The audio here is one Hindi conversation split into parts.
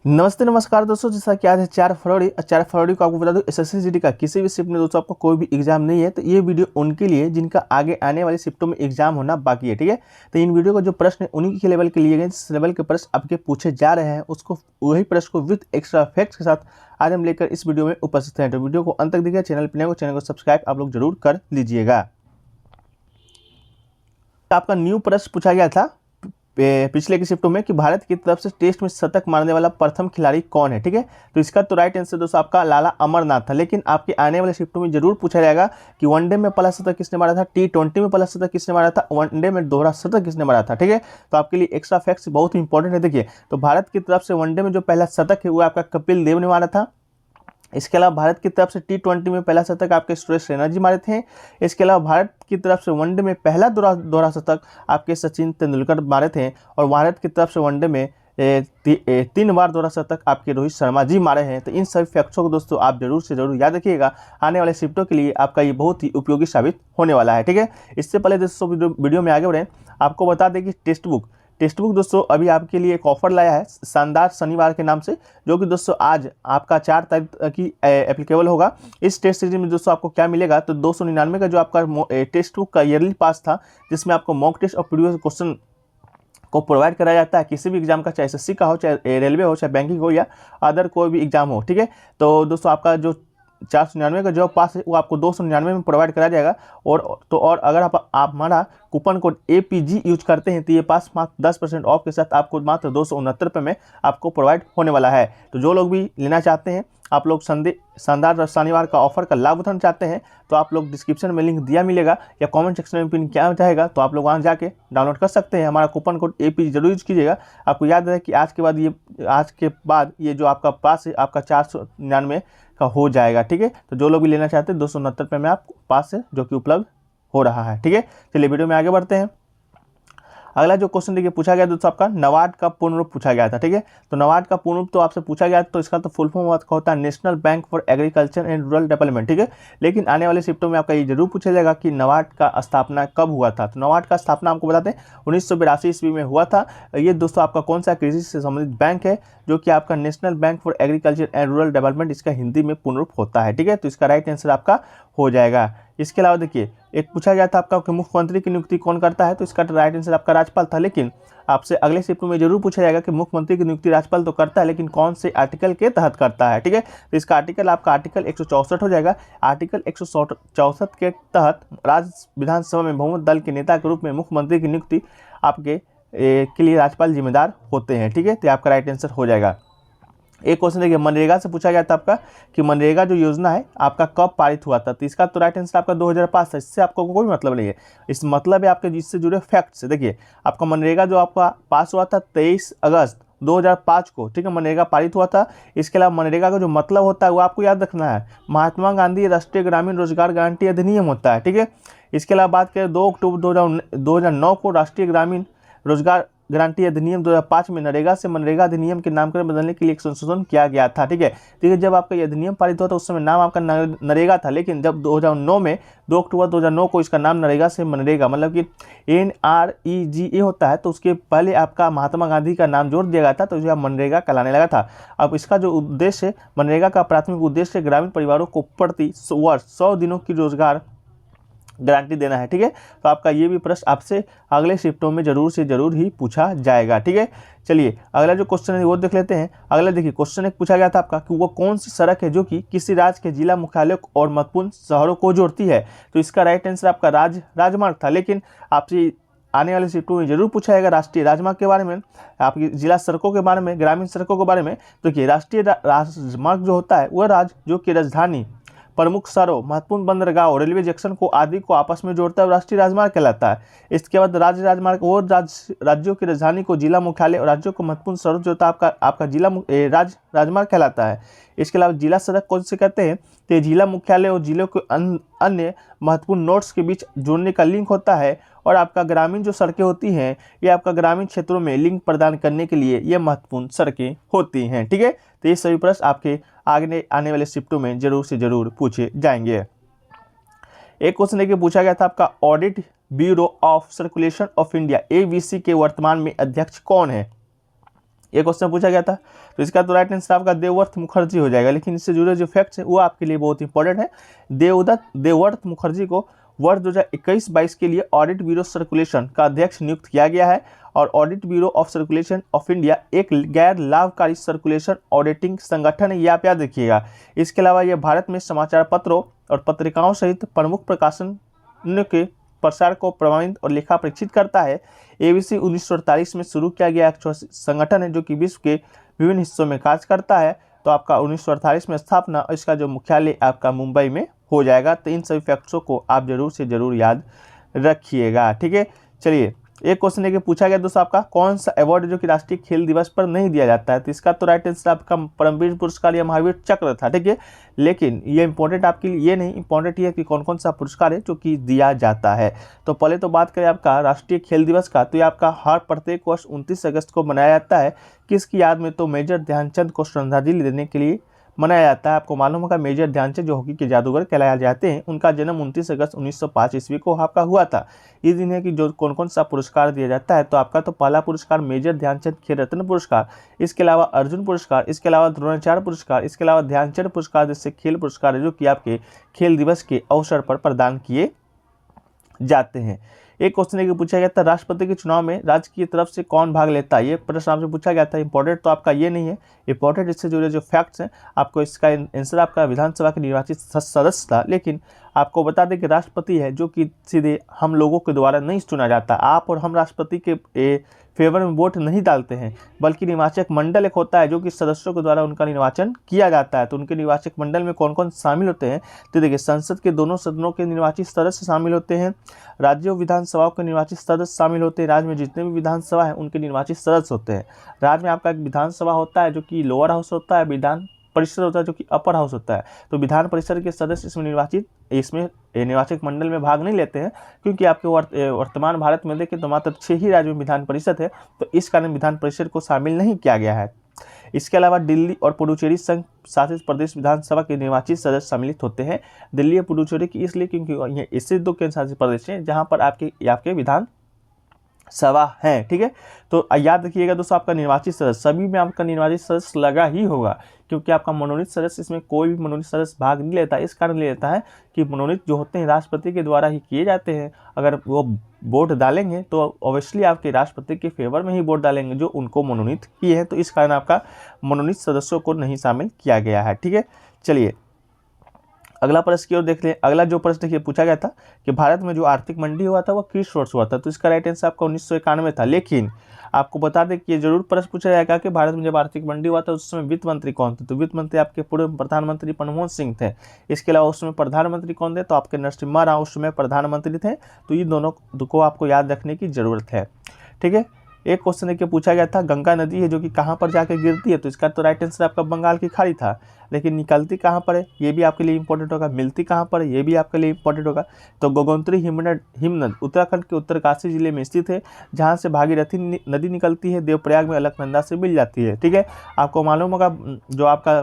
नमस्ते नमस्कार दोस्तों, जैसा कि आज है 4 फरवरी को आपको बता दूं एसएससी का किसी भी शिफ्ट में दोस्तों आपको कोई भी एग्जाम नहीं है। तो ये वीडियो उनके लिए जिनका आगे आने वाले शिफ्टों में एग्जाम होना बाकी है, ठीक है। तो इन वीडियो का जो प्रश्न है उन्हीं के लेवल के लिए गए, जिस लेवल के प्रश्न आपके पूछे जा रहे हैं उसको वही प्रश्न को विद एक्स्ट्रा फैक्ट्स के साथ आज हम लेकर इस वीडियो में उपस्थित हैं। तो वीडियो को अंत तक देखिए, चैनल को सब्सक्राइब आप लोग जरूर कर लीजिएगा। आपका न्यू प्रश्न पूछा गया था पिछले की शिफ्टों में कि भारत की तरफ से टेस्ट में शतक मारने वाला प्रथम खिलाड़ी कौन है, ठीक है। तो इसका तो राइट आंसर दोस्तों आपका लाला अमरनाथ था। लेकिन आपके आने वाले शिफ्टों में जरूर पूछा जाएगा कि वनडे में पहला शतक किसने मारा था, T20 में पहला शतक किसने मारा था, वनडे में दोहरा शतक किसने मारा था, ठीक है। तो आपके लिए एक्स्ट्रा फैक्ट्स बहुत इंपॉर्टेंट है। देखिए, तो भारत की तरफ से वनडे में जो पहला शतक है वो आपका कपिल देव ने मारा था। इसके अलावा भारत की तरफ से T20 में पहला शतक आपके सुरेश रैना जी मारे थे। इसके अलावा भारत की तरफ से वनडे में पहला दोहरा शतक आपके सचिन तेंदुलकर मारे थे। और भारत की तरफ से वनडे में 3 बार दोहरा शतक आपके रोहित शर्मा जी मारे हैं। तो इन सभी फैक्ट्सों को दोस्तों आप जरूर से जरूर याद रखिएगा, आने वाले शिफ्टों के लिए आपका ये बहुत ही उपयोगी साबित होने वाला है, ठीक है। इससे पहले दोस्तों वीडियो में आगे बढ़ें, आपको बता दें कि टेक्स्ट बुक दोस्तों अभी आपके लिए एक ऑफर लाया है शानदार शनिवार के नाम से, जो कि दोस्तों आज आपका 4 तारीख की एप्लीकेबल होगा। इस टेस्ट सीरीज में दोस्तों आपको क्या मिलेगा, तो 299 का जो आपका टेक्स्ट बुक का ईयरली पास था, जिसमें आपको मॉक टेस्ट और प्रीवियस क्वेश्चन को प्रोवाइड कराया जाता है किसी भी एग्जाम का, चाहे एसएससी का हो, चाहे रेलवे हो, चाहे बैंकिंग हो या अदर कोई भी एग्जाम हो, ठीक है। तो दोस्तों आपका जो 499 का जो पास है वो आपको 299 में प्रोवाइड कराया जाएगा। और अगर आप हमारा कूपन कोड APG यूज करते हैं तो ये पास मात्र 10% ऑफ के साथ आपको मात्र 269 रुपये में आपको प्रोवाइड होने वाला है। तो जो लोग भी लेना चाहते हैं, आप लोग शानदार शनिवार का ऑफर का लाभ उठाना चाहते हैं, तो आप लोग डिस्क्रिप्शन में लिंक दिया मिलेगा या कमेंट सेक्शन में पिन किया जाएगा, तो आप लोग वहां जाके डाउनलोड कर सकते हैं। हमारा कूपन कोड APG जरूर यूज कीजिएगा। आपको याद है कि आज के बाद ये जो आपका पास है आपका 499 का हो जाएगा, ठीक है। तो जो लोग भी लेना चाहते हैं 269 रुपये में आप पास है जो कि उपलब्ध हो रहा है, ठीक है। चलिए वीडियो में आगे बढ़ते हैं। अगला जो क्वेश्चन देखिए पूछा गया दोस्तों आपका नबार्ड का पूर्ण रूप पूछा गया था, ठीक है। तो नबार्ड का पूर्ण रूप तो आपसे पूछा गया, तो इसका तो फुल फॉर्म होता है national bank for agriculture and rural development, ठीक है। लेकिन आने वाले शिफ्टों में आपका ये जरूर पूछा जाएगा कि नबार्ड का स्थापना कब हुआ था। तो नबार्ड का स्थापना आपको बताते हैं 1982 ईस्वी में हुआ था। ये दोस्तों आपका कौन सा कृषि से संबंधित बैंक है, जो कि आपका national bank for agriculture and rural development, इसका हिंदी में पूर्ण रूप होता है, ठीक है। तो इसका राइट आंसर आपका हो जाएगा। इसके अलावा देखिए एक पूछा गया था आपका कि मुख्यमंत्री की नियुक्ति कौन करता है, तो इसका राइट आंसर आपका राज्यपाल था। लेकिन आपसे अगले शिफ्ट में जरूर पूछा जाएगा कि मुख्यमंत्री की नियुक्ति राज्यपाल तो करता है, लेकिन कौन से आर्टिकल के तहत करता है, ठीक है। तो इसका आर्टिकल आपका आर्टिकल 164 हो जाएगा। आर्टिकल 164 के तहत राज्य विधानसभा में बहुमत दल के नेता के रूप में मुख्यमंत्री की नियुक्ति आपके के लिए राज्यपाल जिम्मेदार होते हैं, ठीक है। तो आपका राइट आंसर हो जाएगा। एक क्वेश्चन देखिए मनरेगा से पूछा गया था आपका कि मनरेगा जो योजना है आपका कब पारित हुआ था। तो इसका तो राइट आंसर आपका 2005 है। इससे आपको कोई मतलब नहीं है, इस मतलब है आपके जिससे जुड़े फैक्ट्स। देखिए आपका मनरेगा जो आपका पास हुआ था 23 अगस्त 2005 को, ठीक है, मनरेगा पारित हुआ था। इसके अलावा मनरेगा का जो मतलब होता है वो आपको याद रखना है, महात्मा गांधी राष्ट्रीय ग्रामीण रोजगार गारंटी अधिनियम होता है, ठीक है। इसके अलावा बात करें 2 अक्टूबर 2009 को राष्ट्रीय ग्रामीण रोजगार गारंटी अधिनियम 2005 में नरेगा से मनरेगा अधिनियम के नामकरण बदलने के लिए एक संशोधन किया गया था, ठीक है। ठीक है, जब आपका ये अधिनियम पारित हुआ था उस समय नाम आपका नरेगा था, लेकिन जब 2009 में 2 अक्टूबर 2009 को इसका नाम नरेगा से मनरेगा मतलब कि NREGA होता है, तो उसके पहले आपका महात्मा गांधी का नाम जोड़ दिया गया था, तो जो मनरेगा कहलाने लगा था। अब इसका जो उद्देश्य है, मनरेगा का प्राथमिक उद्देश्य ग्रामीण परिवारों को प्रति वर्ष 100 दिनों की रोजगार गारंटी देना है, ठीक है। तो आपका ये भी प्रश्न आपसे अगले शिफ्टों में जरूर से जरूर ही पूछा जाएगा, ठीक है। चलिए अगला जो क्वेश्चन है वो देख लेते हैं। अगला देखिए क्वेश्चन एक पूछा गया था आपका कि वो कौन सी सड़क है जो कि किसी राज्य के जिला मुख्यालय और महत्वपूर्ण शहरों को जोड़ती है। तो इसका राइट आंसर आपका राजमार्ग था। लेकिन आपसे आने वाले शिफ्टों में जरूर पूछा जाएगा राष्ट्रीय राजमार्ग के बारे में, आपकी जिला सड़कों के बारे में, ग्रामीण सड़कों के बारे में। तो देखिए राष्ट्रीय राजमार्ग जो होता है वह राज्य जो कि राजधानी, प्रमुख शहरों, महत्वपूर्ण बंदरगाह, रेलवे जंक्शन को आदि को आपस में जोड़ता है राष्ट्रीय राजमार्ग कहलाता है। इसके बाद राज्य राजमार्ग वो राज्यों की राजधानी को जिला मुख्यालय और राज्यों को महत्वपूर्ण सड़क जोड़ता है आपका जिला राजमार्ग कहलाता है। इसके अलावा जिला सड़क कौन से कहते हैं, तो जिला मुख्यालय और जिलों के अन्य महत्वपूर्ण नोड्स के बीच जोड़ने का लिंक होता है। और आपका ग्रामीण जो सड़कें होती हैं ये आपका ग्रामीण क्षेत्रों में लिंक प्रदान करने के लिए ये महत्वपूर्ण सड़कें होती हैं, ठीक है। तो ये सभी प्रश्न आपके आगे आने वाले शिफ्टों में जरूर से जरूर पूछे जाएंगे। एक क्वेश्चन देखिए पूछा गया था आपका audit bureau of circulation of India ABC के वर्तमान में अध्यक्ष कौन है। ये क्वेश्चन पूछा गया था। तो इसका तो राइट आंसर आपका देवव्रत मुखर्जी हो जाएगा। लेकिन इससे जुड़े जो फैक्ट्स है वो आपके लिए बहुत इंपॉर्टेंट है। देवव्रत मुखर्जी को वर्ष 2021-22 के लिए ऑडिट ब्यूरो सर्कुलेशन का अध्यक्ष नियुक्त किया गया है। और audit bureau of circulation of India एक गैर लाभकारी सर्कुलेशन ऑडिटिंग संगठन है, ये आप याद रखिएगा। इसके अलावा यह भारत में समाचार पत्रों और पत्रिकाओं सहित प्रमुख प्रकाशन के प्रसार को प्रमाणित और लेखा परीक्षित करता है। एबीसी 1948 में शुरू किया गया एक संगठन है जो कि विश्व के विभिन्न हिस्सों में कार्य करता है। तो आपका 1948 में स्थापना, इसका जो मुख्यालय आपका मुंबई में हो जाएगा। तो इन सभी फैक्ट्सों को आप जरूर से जरूर याद रखिएगा, ठीक है। चलिए, एक क्वेश्चन है कि पूछा गया दोस्तों आपका कौन सा अवार्ड जो कि राष्ट्रीय खेल दिवस पर नहीं दिया जाता है। तो इसका तो राइट आंसर आपका परमवीर पुरस्कार या महावीर चक्र था, ठीक है। लेकिन ये इंपॉर्टेंट आपके लिए ये नहीं, इंपॉर्टेंट ये है कि कौन कौन सा पुरस्कार है जो कि दिया जाता है। तो पहले तो बात करें आपका राष्ट्रीय खेल दिवस का, तो ये आपका हर प्रत्येक वर्ष 29 अगस्त को मनाया जाता है। किसकी याद में? तो मेजर ध्यानचंद को श्रद्धांजलि देने के लिए मनाया जाता है। आपको मालूम होगा मेजर ध्यानचंद जो हॉकी के जादूगर कहलाए जाते हैं, उनका जन्म 29 अगस्त 1905 ईस्वी को आपका हुआ था। इस दिन है कि जो कौन कौन सा पुरस्कार दिया जाता है। तो आपका तो पहला पुरस्कार मेजर ध्यानचंद खेल रत्न पुरस्कार, इसके अलावा अर्जुन पुरस्कार, इसके अलावा द्रोणाचार्य पुरस्कार, इसके अलावा ध्यानचंद पुरस्कार जैसे खेल पुरस्कार है जो कि आपके खेल दिवस के अवसर पर प्रदान किए जाते हैं। एक क्वेश्चन है कि पूछा गया था राष्ट्रपति के चुनाव में राज्य की तरफ से कौन भाग लेता है। ये प्रश्न आपसे पूछा गया था। इंपॉर्टेंट तो आपका ये नहीं है, इंपॉर्टेंट इससे जुड़े जो फैक्ट्स हैं आपको इसका आंसर आपका विधानसभा के निर्वाचित सदस्य था। लेकिन आपको बता दें कि राष्ट्रपति है जो कि सीधे हम लोगों के द्वारा नहीं चुना जाता। आप और हम राष्ट्रपति के फेवर में वोट नहीं डालते हैं, बल्कि निर्वाचक मंडल एक होता है जो कि सदस्यों के द्वारा उनका निर्वाचन किया जाता है। तो उनके निर्वाचक मंडल में कौन कौन शामिल होते हैं? तो देखिए, संसद के दोनों सदनों के निर्वाचित सदस्य शामिल होते हैं, राज्यों विधानसभाओं के निर्वाचित सदस्य शामिल होते हैं, राज्य में जितने भी विधानसभा है उनके निर्वाचित सदस्य होते हैं। राज्य में आपका एक विधानसभा होता है जो कि लोअर हाउस होता है, विधान परिषद होता है जो कि अपर हाउस होता है। तो विधान परिषद के सदस्य इसमें निर्वाचक मंडल में भाग नहीं लेते हैं, क्योंकि आपके वर्तमान भारत में देखें तो मात्र 6 ही राज्यों में विधान परिषद है। तो इस कारण विधान परिषद को शामिल नहीं किया गया है। इसके अलावा दिल्ली और पुडुचेरी संघ शासित प्रदेश विधानसभा के निर्वाचित सदस्य सम्मिलित होते हैं। दिल्ली और पुडुचेरी की इसलिए क्योंकि ये ऐसे 2 केंद्र शासित प्रदेश हैं जहाँ पर आपके विधान सभा है, ठीक है। तो याद रखिएगा दोस्तों, आपका निर्वाचित सदस्य सभी में आपका निर्वाचित सदस्य लगा ही होगा, क्योंकि आपका मनोनीत सदस्य इसमें कोई भी मनोनीत सदस्य भाग नहीं लेता। इस कारण ले लेता है कि मनोनीत जो होते हैं राष्ट्रपति के द्वारा ही किए जाते हैं। अगर वो वोट डालेंगे तो ऑब्वियसली आपके राष्ट्रपति के फेवर में ही वोट डालेंगे जो उनको मनोनीत किए हैं। तो इस कारण आपका मनोनीत सदस्यों को नहीं शामिल किया गया है, ठीक है। चलिए, अगला प्रश्न की ओर देख लें। अगला जो प्रश्न देखिए पूछा गया था कि भारत में जो आर्थिक मंडी हुआ था वो किस वर्ष हुआ था। तो इसका राइट आंसर आपका 1991 था। लेकिन आपको बता दें कि ये जरूर प्रश्न पूछा जाएगा कि भारत में जब आर्थिक मंडी हुआ था उस समय वित्त मंत्री कौन थे। तो वित्त मंत्री आपके पूर्व प्रधानमंत्री मनमोहन सिंह थे। इसके अलावा उस समय प्रधानमंत्री कौन थे? तो आपके नरसिम्हा राव उस समय प्रधानमंत्री थे। तो ये दोनों को आपको याद रखने की जरूरत है, ठीक है। एक क्वेश्चन है कि पूछा गया था गंगा नदी है जो कि कहाँ पर जाकर गिरती है। तो इसका तो राइट आंसर आपका बंगाल की खाड़ी था। लेकिन निकलती कहाँ पर है ये भी आपके लिए इंपॉर्टेंट होगा। मिलती कहाँ पर है ये भी आपके लिए इंपॉर्टेंट होगा। तो गोगोंत्री हिमनद उत्तराखंड के उत्तरकाशी जिले में स्थित है, जहाँ से भागीरथी नदी निकलती है, देवप्रयाग में अलकनंदा से मिल जाती है, ठीक है। आपको मालूम होगा जो आपका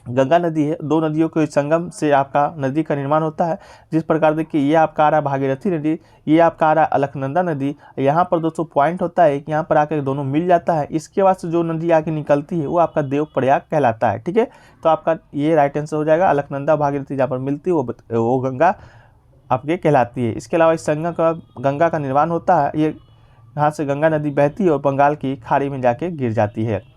गंगा नदी है, 2 नदियों के संगम से आपका नदी का निर्माण होता है। जिस प्रकार देखिए ये आपका आ रहा भागीरथी नदी, ये आपका आ रहा अलकनंदा नदी। यहाँ पर दोस्तों पॉइंट होता है कि यहाँ पर आकर दोनों मिल जाता है। इसके बाद से जो नदी आके निकलती है वो आपका देवप्रयाग कहलाता है, ठीक है। तो आपका ये राइट आंसर हो जाएगा। अलकनंदा भागीरथी जहाँ पर मिलती है वो गंगा आपके कहलाती है। इसके अलावा इस संगम का गंगा का निर्माण होता है, ये यहाँ से गंगा नदी बहती है और बंगाल की खाड़ी में जाके गिर जाती है।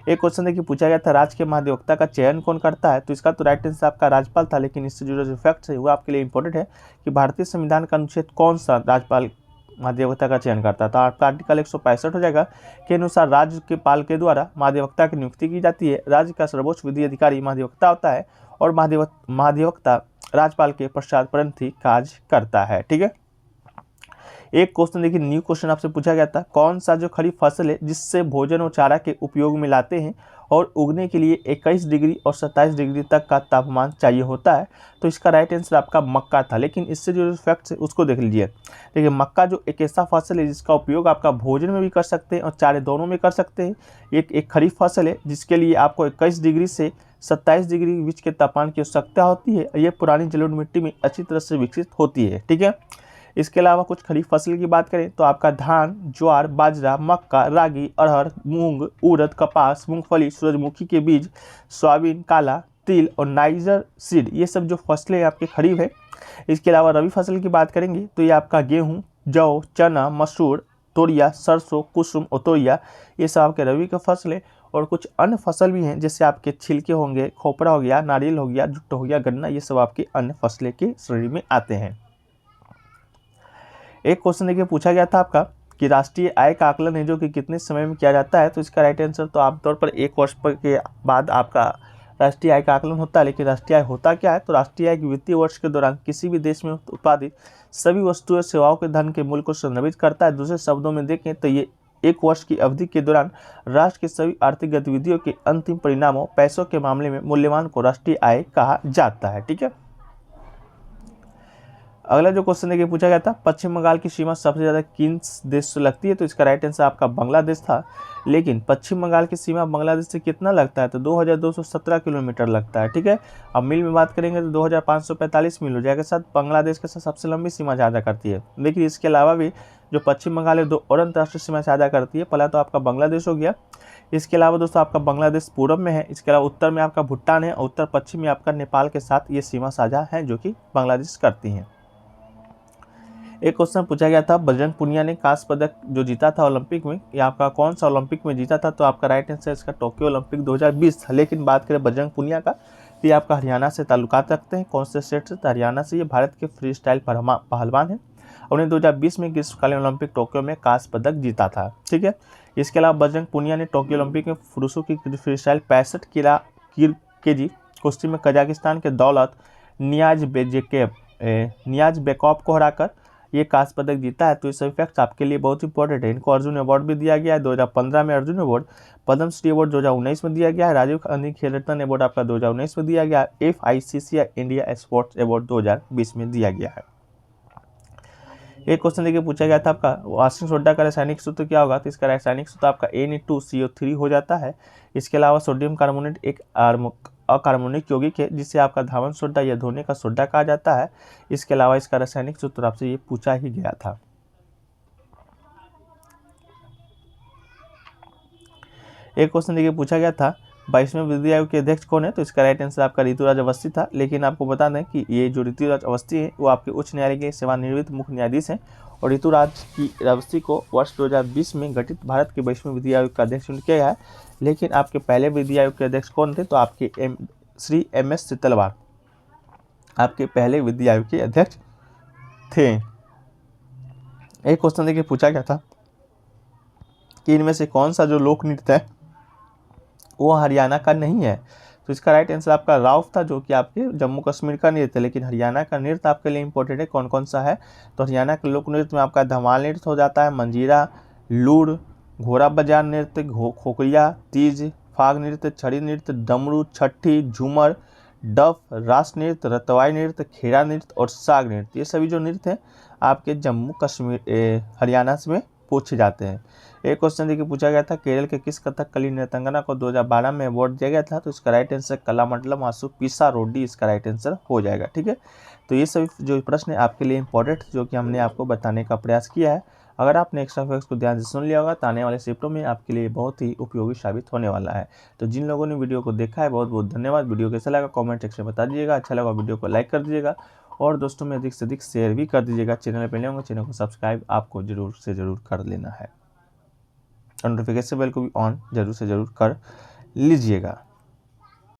एक क्वेश्चन देखिए पूछा गया था राज्य के महाधिवक्ता का चयन कौन करता है। तो इसका तो राइट आंसर आपका राज्यपाल था। लेकिन इससे जुड़े जो फैक्ट्स है वो आपके लिए इंपॉर्टेंट है कि भारतीय संविधान का अनुच्छेद कौन सा राज्यपाल महाधिवक्ता का चयन करता है। तो आपका आर्टिकल 165 हो जाएगा के अनुसार राज्य के पाल के द्वारा महाधिवक्ता की नियुक्ति की जाती है। राज्य का सर्वोच्च विधि अधिकारी महाधिवक्ता होता है और महाधिवक्ता राज्यपाल के पश्चात ही कार्य करता है, ठीक है। एक क्वेश्चन देखिए, न्यू क्वेश्चन आपसे पूछा गया था कौन सा जो खड़ी फसल है जिससे भोजन और चारा के उपयोग में लाते हैं और उगने के लिए 21 डिग्री और 27 डिग्री तक का तापमान चाहिए होता है। तो इसका राइट आंसर आपका मक्का था। लेकिन इससे जो फैक्ट्स है उसको देख लीजिए। देखिए, मक्का जो एक ऐसा फसल है जिसका उपयोग आपका भोजन में भी कर सकते हैं और चारे दोनों में कर सकते हैं। एक खरीफ फसल है जिसके लिए आपको 21 डिग्री से 27 डिग्री बीच के तापमान की आवश्यकता होती है। ये पुरानी जलोढ़ मिट्टी में अच्छी तरह से विकसित होती है, ठीक है। इसके अलावा कुछ खरीफ फसल की बात करें तो आपका धान, ज्वार, बाजरा, मक्का, रागी, अरहर, मूंग, उड़द, कपास, मूंगफली, सूरजमुखी के बीज, सोयाबीन, काला तिल और नाइजर सीड, ये सब जो फसलें आपके खरीफ है। इसके अलावा रबी फसल की बात करेंगे तो ये आपका गेहूँ, जौ, चना, मसूर, तोरिया, सरसों, कुसुम और तोरिया, ये सब आपके रबी के फसल है। और कुछ अन्य फसल भी हैं जैसे आपके छिलके होंगे, खोपरा हो गया, नारियल हो गया, जुट्ट हो गया, गन्ना, ये सब आपके अन्य फसलें की श्रेणी में आते हैं। एक क्वेश्चन देखिए पूछा गया था आपका कि राष्ट्रीय आय का आकलन है जो कि कितने समय में किया जाता है, तो इसका राइट आंसर तो आमतौर पर 1 वर्ष के बाद आपका राष्ट्रीय आय का आकलन होता है। लेकिन राष्ट्रीय आय होता क्या है, तो राष्ट्रीय आय वित्तीय वर्ष के दौरान किसी भी देश में उत्पादित सभी वस्तुओं और सेवाओं के धन के मूल्य को संदर्भित करता है। दूसरे शब्दों में देखें तो ये 1 वर्ष की अवधि के दौरान राष्ट्र की सभी आर्थिक गतिविधियों के अंतिम परिणामों, पैसों के मामले में मूल्यवान को राष्ट्रीय आय कहा जाता है। ठीक है, अगला जो क्वेश्चन देखिए पूछा गया था, पश्चिम बंगाल की सीमा सबसे ज़्यादा किन देश से लगती है, तो इसका राइट आंसर आपका बांग्लादेश था। लेकिन पश्चिम बंगाल की सीमा बांग्लादेश से कितना लगता है, तो 2217 किलोमीटर लगता है। ठीक है, अब मील में बात करेंगे तो 2545 मील हो जाएगा। साथ बांग्लादेश के साथ सबसे लंबी सीमा ज़्यादा करती है। लेकिन इसके अलावा भी जो पश्चिम बंगाल है 2 और अंतर्राष्ट्रीय सीमा ज़्यादा करती है। पहला तो आपका बांग्लादेश हो गया। इसके अलावा दोस्तों आपका बांग्लादेश पूर्व में है। इसके अलावा उत्तर में आपका भूटान है और उत्तर पश्चिम में आपका नेपाल के साथ ये सीमा साझा है जो कि बांग्लादेश करती हैं। एक क्वेश्चन पूछा गया था, बजरंग पुनिया ने कांस्य पदक जो जीता था ओलंपिक में, ये आपका कौन सा ओलंपिक में जीता था, तो आपका राइट आंसर इसका टोक्यो ओलंपिक 2020 था। लेकिन बात करें बजरंग पुनिया का तो ये आपका हरियाणा से ताल्लुकात रखते हैं। कौन से स्टेट से, तो हरियाणा से। ये भारत के फ्री स्टाइल पहलवान है। उन्हें 2020 में ग्रीष्मकालीन ओलंपिक टोक्यो में कांस्य पदक जीता था। ठीक है, इसके अलावा बजरंग पुनिया ने टोक्यो ओलंपिक में पुरुषों की फ्री स्टाइल 65 kg कुश्ती में कजाकिस्तान के दौलत नियाज बेकॉप को हराकर ये कांस्य पदक जीता है। तो ये सभी फैक्ट्स आपके लिए बहुत इंपॉर्टेंट है। इनको अर्जुन अवार्ड भी दिया गया है 2015 में, अर्जुन अवार्ड, पद्मश्री अवार्ड 2019 में दिया गया है, राजीव गांधी खेल रत्न अवार्ड आपका 2019 में दिया गया है, FICC इंडिया स्पोर्ट्स अवार्ड 2020 में दिया गया है। एक क्वेश्चन देखिए पूछा गया था आपका, वाशिंग सोडा का रासायनिक सूत्र क्या होगा, तो इसका रासायनिक सूत्र आपका Na2CO3 हो जाता है। इसके अलावा सोडियम कार्बोनेट एक अकार्बनिक यौगिक है जिसे आपका धावन सोडा या धोने का सोडा कहा जाता है। इसके अलावा इसका रासायनिक सूत्र आपसे ये पूछा ही गया था। एक क्वेश्चन देखिए पूछा गया था, 22वें विधि आयोग के अध्यक्ष कौन है, तो इसका राइट आंसर आपका ऋतुराज अवस्थी था। लेकिन आपको बता दें कि ये जो ऋतुराज अवस्थी है वो आपके उच्च न्यायालय के सेवानिवृत्त मुख्य न्यायाधीश हैं। और ऋतुराज की अवस्थी को वर्ष 2020 में गठित भारत के 22वें विधि आयोग का अध्यक्ष चुना गया है। लेकिन आपके पहले विधि आयोग के अध्यक्ष कौन थे, तो आपके श्री MS सितलवार आपके पहले विधि आयोग के अध्यक्ष थे। एक क्वेश्चन देखिए पूछा गया था कि इनमें से कौन सा जो लोक नृत्य है वो हरियाणा का नहीं है, तो इसका राइट आंसर आपका राउफ था जो कि आपके जम्मू कश्मीर का नृत्य है। लेकिन हरियाणा का नृत्य आपके लिए इंपॉर्टेंट है, कौन कौन सा है, तो हरियाणा के लोक नृत्य में आपका धमाल नृत्य हो जाता है, मंजीरा, लूर, घोड़ा बाजार नृत्य, खोखरिया, तीज, फाग नृत्य, छड़ी नृत्य, डमरू, छठी, झूमर, डफ, रास नृत्य, रतवाई नृत्य, खेड़ा नृत्य और साग नृत्य, ये सभी जो नृत्य हैं आपके जम्मू कश्मीर हरियाणा में पूछे जाते हैं। एक क्वेश्चन देखिए पूछा गया था, केरल के किस कथकली नृत्यांगना को 2012 में अवार्ड दिया गया था, तो इसका राइट आंसर कलामंडलम आसु पीसा रोडी इसका राइट आंसर हो जाएगा। ठीक है, तो ये सभी जो प्रश्न है आपके लिए इंपॉर्टेंट जो कि हमने आपको बताने का प्रयास किया है। अगर आपने एक्स्ट्रा फैक्ट्स को ध्यान से सुन लिया होगा तो आने वाले शिफ्टों में आपके लिए बहुत ही उपयोगी साबित होने वाला है। तो जिन लोगों ने वीडियो को देखा है बहुत बहुत धन्यवाद। वीडियो कैसा लगा कमेंट सेक्शन में बता दीजिएगा। अच्छा लगा वीडियो को लाइक कर दीजिएगा और दोस्तों में अधिक से अधिक शेयर भी कर दीजिएगा। चैनल पर नए होंगे चैनल को सब्सक्राइब आपको जरूर से ज़रूर कर लेना है। नोटिफिकेशन बेल को भी ऑन जरूर से ज़रूर कर लीजिएगा।